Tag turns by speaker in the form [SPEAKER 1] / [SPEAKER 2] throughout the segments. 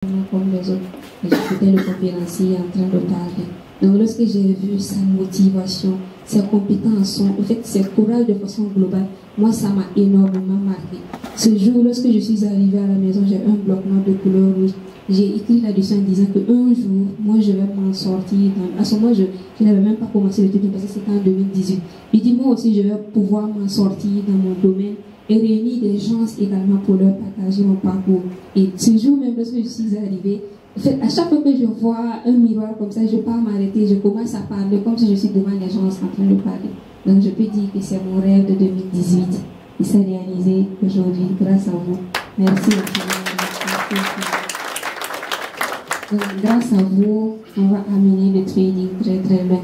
[SPEAKER 1] comme les autres. Et j'écoutais le conférencier en train de parler. Donc lorsque j'ai vu sa motivation, ses compétences, en fait ses courage de façon globale, moi ça m'a énormément marqué. Ce jour, lorsque je suis arrivée à la maison, j'ai un bloc-notes de couleur rouge. J'ai écrit là-dessus en disant qu'un jour, moi je vais m'en sortir. À ce moment, je n'avais même pas commencé le truc parce que c'était en 2018. Je dis moi aussi je vais pouvoir m'en sortir dans mon domaine et réunir des gens également pour leur partager mon parcours. Et ce jour même, lorsque je suis arrivée, en fait, à chaque fois que je vois un miroir comme ça, je ne peux pas m'arrêter, je commence à parler comme si je suis devant les gens en train de parler. Donc je peux dire que c'est mon rêve de 2018. Il s'est réalisé aujourd'hui grâce à vous. Merci infiniment. Donc grâce à vous, on va amener le trading très très loin.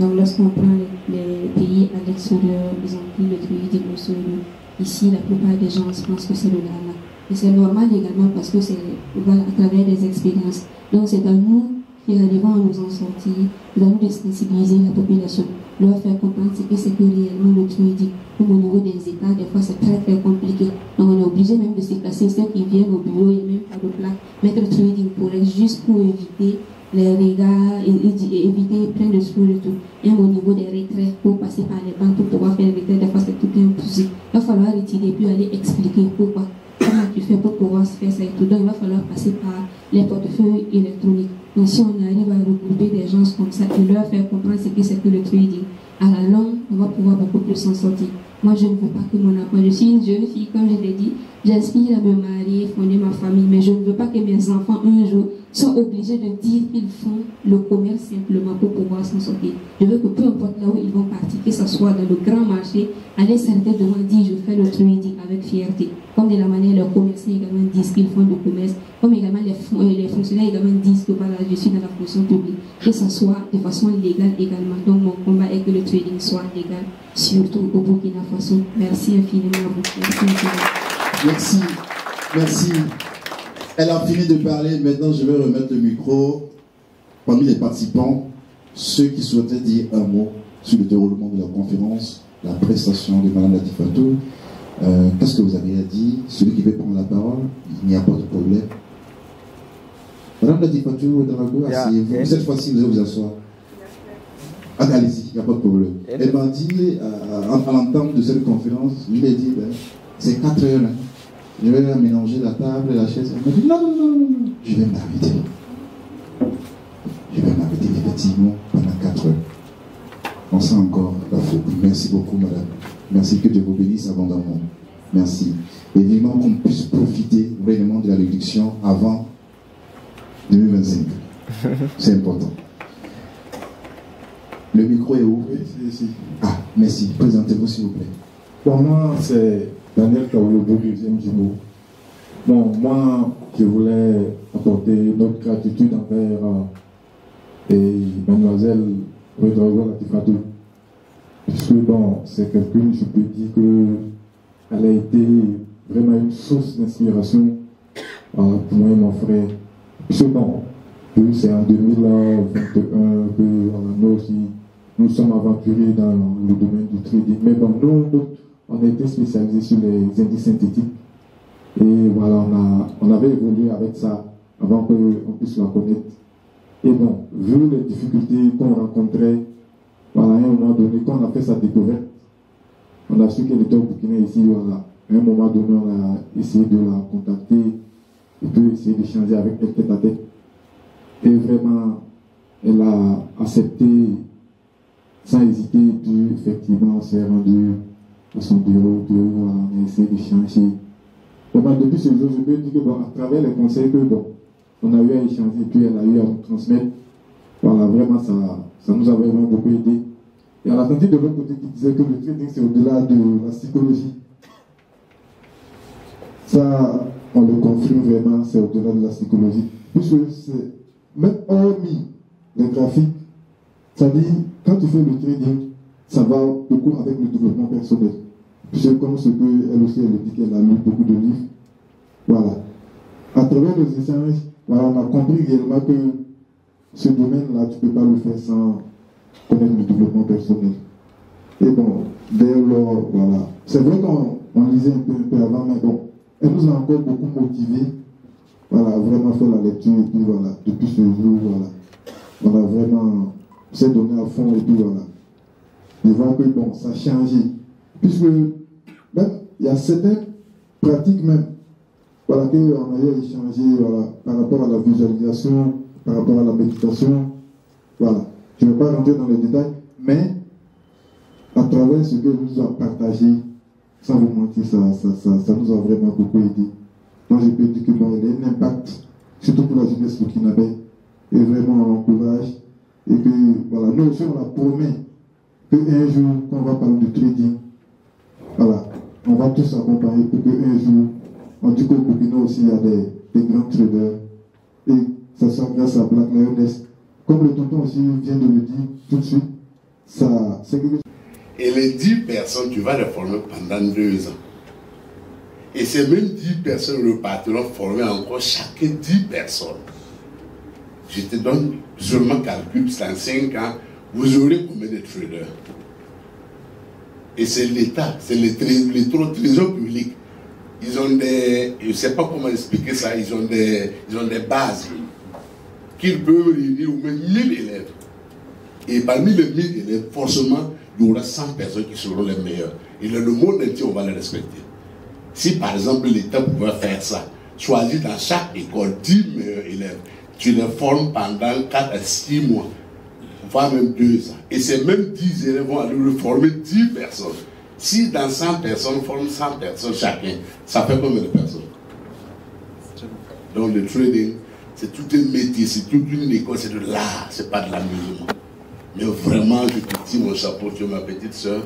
[SPEAKER 1] Donc lorsqu'on prend les pays à l'extérieur, ils ont pris le trading au sérieux. Ici, la plupart des gens pensent que c'est le Ghana. Et c'est normal également parce que c'est à travers des expériences. Donc c'est à nous qui arrivons à nous en sortir, à nous de sensibiliser la population, leur faire comprendre ce que c'est que réellement le trading. Comme au niveau des États, des fois c'est très très compliqué. Donc on est obligé même de se placer, ceux qui viennent au bureau, il n'y a même pas de plaque, mettre le trading pour eux, juste pour éviter les regards, éviter plein de choses et tout. Même au niveau des retraits, pour passer par les banques, pour pouvoir faire les retraits, des fois c'est tout impossible. Il va falloir retirer puis aller expliquer pourquoi. Comment tu fais pour pouvoir faire ça et tout. Donc il va falloir passer par les portefeuilles électroniques. Donc si on arrive à regrouper des gens comme ça et leur faire comprendre ce que c'est que le trading, à la longue, on va pouvoir beaucoup plus s'en sortir. Moi, je ne veux pas que mon enfant, je suis une jeune fille, comme je l'ai dit, j'aspire à me marier, fonder ma famille, mais je ne veux pas que mes enfants, un jour, soient obligés de dire qu'ils font le commerce simplement pour pouvoir s'en sortir. Je veux que peu importe là où ils vont partir, que ce soit dans le grand marché, aller s'arrêter devant dire je fais le trading avec fierté. Comme de la manière les commerçants également disent qu'ils font du commerce, comme également les fonctionnaires également disent que voilà, je suis dans la fonction publique, que ce soit de façon légale également. Donc mon combat est que le trading soit légal, surtout au Burkina Faso. Merci infiniment à vous. Merci infiniment.
[SPEAKER 2] Merci. Merci. Elle a fini de parler. Maintenant, je vais remettre le micro parmi les participants. Ceux qui souhaitaient dire un mot sur le déroulement de la conférence, la prestation de Mme Latifatou. Qu'est-ce que vous avez à dire? Celui qui veut prendre la parole, il n'y a pas de problème. Mme Latifatou est dans la cour, asseyez-vous. Cette fois-ci, vous allez vous asseoir. Allez-y, il n'y a pas de problème. Elle m'a dit, à l'entente de cette conférence, je lui ai dit, ben, c'est 4 heures. Hein. Je vais mélanger la table et la chaise. Elle m'a dit, non, non, non, non, je vais m'arrêter. Je vais m'arrêter effectivement pendant 4 heures. On sent encore la faute. Merci beaucoup, madame. Merci, que Dieu vous bénisse abondamment. Merci. Et vivement qu'on puisse profiter vraiment de la réduction avant 2025. C'est important. Le micro est où?
[SPEAKER 3] Oui, c'est ici.
[SPEAKER 2] Ah, merci. Présentez-vous, s'il vous plaît.
[SPEAKER 3] Pour moi, c'est Daniel Kaolobo, deuxième jumeau. Bon, moi, je voulais apporter notre gratitude envers mademoiselle Redrago Latifatou. Puisque, bon, c'est quelqu'un, je peux dire qu'elle a été vraiment une source d'inspiration pour moi et mon frère. Puisque, bon, c'est en 2021 que nous aussi, nous sommes aventurés dans le domaine du trading. Mais bon, nous, on a été spécialisés sur les indices synthétiques. Et voilà, on avait évolué avec ça avant qu'on puisse la connaître. Et bon, vu les difficultés qu'on rencontrait, voilà, à un moment donné, quand on a fait sa découverte, on a su qu'elle était au Burkina ici, voilà. À un moment donné, on a essayé de la contacter et puis essayer d'échanger avec elle tête à tête. Et vraiment, elle a accepté sans hésiter, et puis effectivement, on s'est rendu à son bureau, on a essayé d'échanger. Vraiment, depuis ce jour, je peux dire que bon, à travers les conseils que bon, on a eu à échanger, et puis elle a eu à nous transmettre, voilà, vraiment, ça nous a vraiment beaucoup aidé. Et on a entendu de l'autre côté qui disait que le trading, c'est au-delà de la psychologie. Ça, on le confirme vraiment, c'est au-delà de la psychologie. Puisque c'est, même hormis les graphiques, ça dit, quand tu fais le trading, ça va beaucoup avec le développement personnel. C'est comme ce qu'elle aussi, elle dit qu'elle a lu beaucoup de livres. Voilà. À travers les échanges, voilà, on a compris réellement que ce domaine-là, tu ne peux pas le faire sans connaître le développement personnel. Et bon, dès lors, voilà. C'est vrai qu'on lisait un peu avant, mais bon, elle nous a encore beaucoup motivés. voilà, vraiment fait la lecture, et puis voilà, depuis ce jour, voilà, on a vraiment s'est donné à fond, et puis voilà. Je vois que bon, ça a changé. Puisque même, il y a certaines pratiques même, voilà, qu'on a échangé, voilà, par rapport à la visualisation, par rapport à la méditation, voilà. Je ne vais pas rentrer dans les détails, mais à travers ce que nous a partagé, sans vous mentir, ça nous a vraiment beaucoup aidé. Donc je peux dire que bon, il y a un impact, surtout pour la jeunesse burkinabé, et vraiment on l'encourage, et que voilà, nous aussi on la promet qu'un jour, quand on va parler de trading, voilà, on va tous accompagner pour qu'un jour, on dit qu'au Burkina aussi il y a des grands traders, et ça sera grâce à Black Lioness. Comme le tonton aussi vient de le dire tout de suite, ça c'est quelque chose.
[SPEAKER 4] Et les 10 personnes, tu vas les former pendant 2 ans. Et ces mêmes 10 personnes repartiront former encore chacun 10 personnes. Je te donne seulement calcul, c'est en 5 ans, vous aurez combien de traders? Et c'est l'État, c'est les trésors publics. Ils ont des, je ne sais pas comment expliquer ça, ils ont des bases qu'ils peuvent réunir au moins 1000 élèves. Et parmi les 1000 élèves, forcément, il y aura 100 personnes qui seront les meilleures. Et le monde entier, on va les respecter. Si par exemple l'État pouvait faire ça, choisir dans chaque école 10 meilleurs élèves, tu les formes pendant 4 à 6 mois, voire même 2 ans. Et ces mêmes 10 élèves vont aller reformer 10 personnes. Si dans 100 personnes, forment 100 personnes chacun, ça fait combien de personnes? Donc le trading, c'est tout un métier, c'est toute une école, c'est de l'art, c'est pas de l'amusement. Mais vraiment, je te tire mon chapeau, tu es ma petite soeur.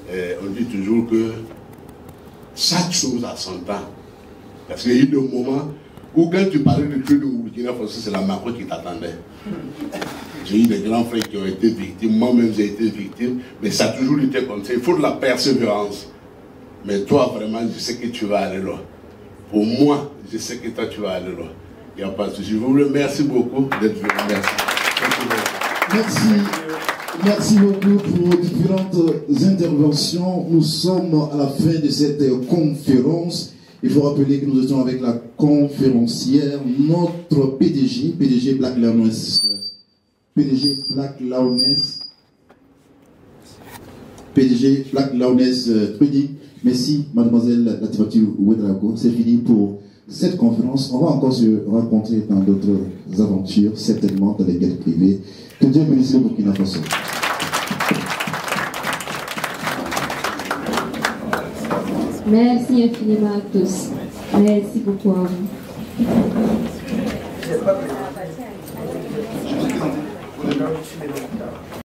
[SPEAKER 4] On dit toujours que chaque chose a son temps. Parce qu'il y a eu des moments où quand tu parlais de trading au Burkina Faso, c'est la Macron qui t'attendait. J'ai eu des grands frères qui ont été victimes, moi-même j'ai été victime, mais ça a toujours été comme ça. Il faut de la persévérance. Mais toi, vraiment, je sais que tu vas aller loin. Pour moi, je sais que toi, tu vas aller loin. Il n'y a pas de souci. Je vous remercie beaucoup d'être venu.
[SPEAKER 2] Merci. Merci beaucoup pour différentes interventions. Nous sommes à la fin de cette conférence. Il faut rappeler que nous étions avec la conférencière, notre PDG Black Lioness. PDG Black Lioness Trading. Merci, mademoiselle Latifati Ouedrago. C'est fini pour cette conférence. On va encore se rencontrer dans d'autres aventures, certainement dans les guerres privées. Que Dieu bénisse le Burkina Faso.
[SPEAKER 1] Merci infiniment à tous. Merci beaucoup à vous.